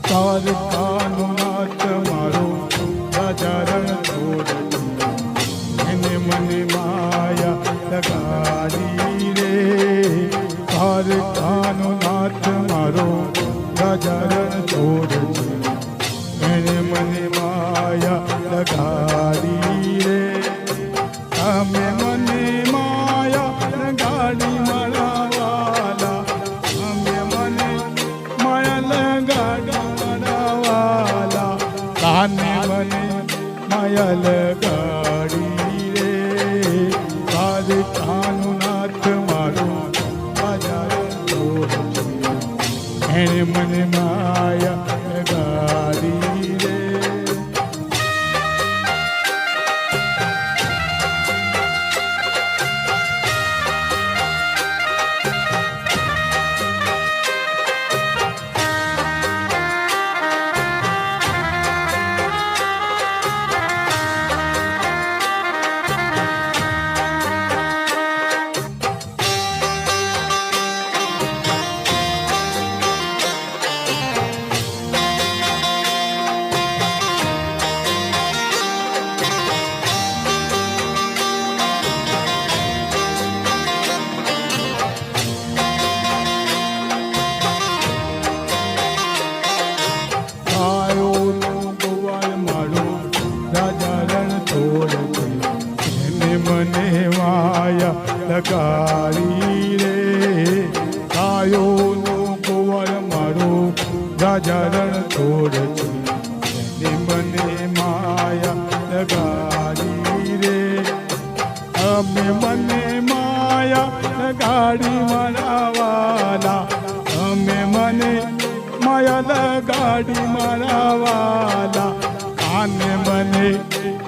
દ્વારકાનો નાથ મારો રાજા રણ છોડ એને મને માયા લગાડી રે. દ્વારકાનો નાથ મારો રાજા રણ છોડ એને મને માયા લગાડી રે. તમે મને માયા લગાડી મારા વાલા, તમે મને માયા લગાડી મારા વાલા, કાને મને માયા લગાડી રે. દ્વારકાનો નાથ મારો રાજા એને મને માયા લગાડી રે. લગાડી રે. ગાયોનો ગોવાળ મારો રાજા રણ છોડ છે, મને માયા લગાડી રે. અમે મને માયા લગાડી મારા વાલા, અમે મને માયા લગાડી મારા વાલા, કાને મને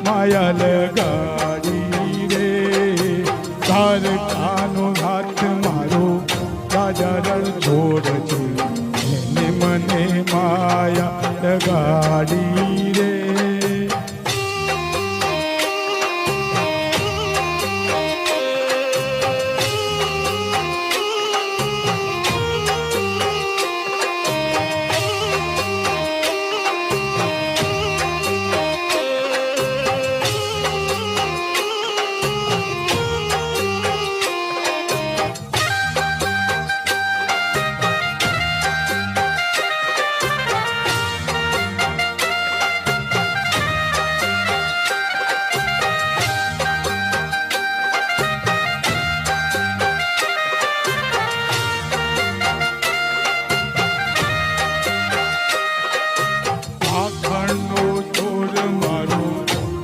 માયા લગાડી રે. દ્વારકાનો નાથ મારો રાજા રણ છોડ છે, એને મને માયા લગાડી રે.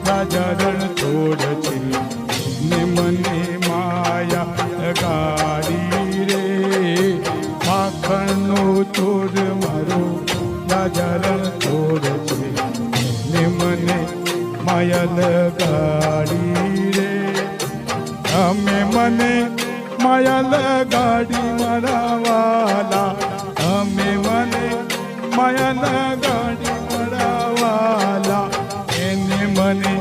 રાજા રણ છોડ છે, ને મને માયા લગાડી રે. માખણનો ચોર મારો રાજા રણ છોડ છે, ને મને માયા લગાડી રે. તમે મને માયા લગાડી મારા વાલા, તમે મને માયા લગાડી મારા વાલા, એને મને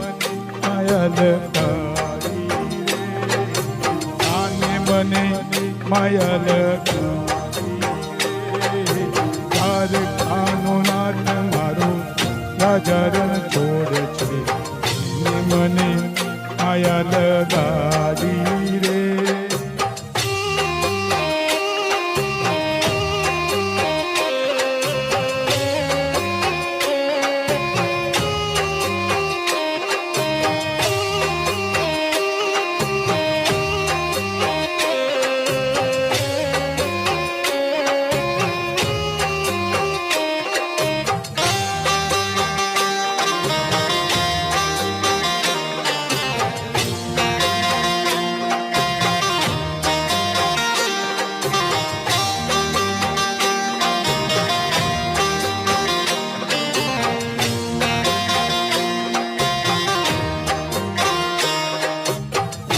માયા લગાડી રે. આને મને માયા લગાડી રે. દ્વારકાનો નાથ મારો રાજા રણ છોડ છે, મને માયા લગાડી રે.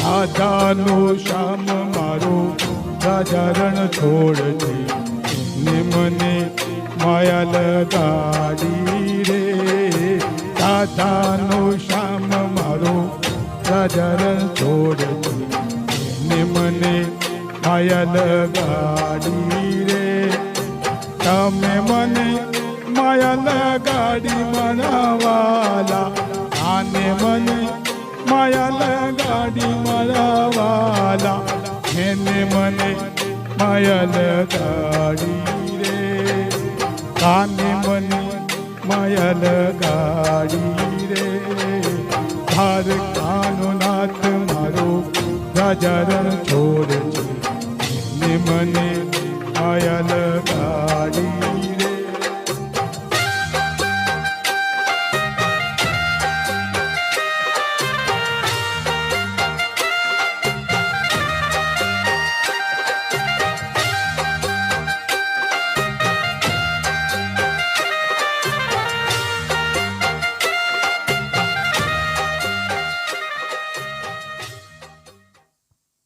રાધાનો શ્યામ મારો રાજા રણ છોડ છે, ને મને માયા લગાડી રે. રાધાનો શ્યામ મારો રાજા રણ છોડ છે, ને મને માયા લગાડી રે. તમે મને માયા લગાડી મારા વાલા, કાને મને માયા લગાડી મારા વાલા, એને મને માયા લગાડી રે, કાને મને માયા લગાડી રે. ધાર કાનો નાથ મારો રાજા રણ છોડ છે, એને મને માયા લગાડી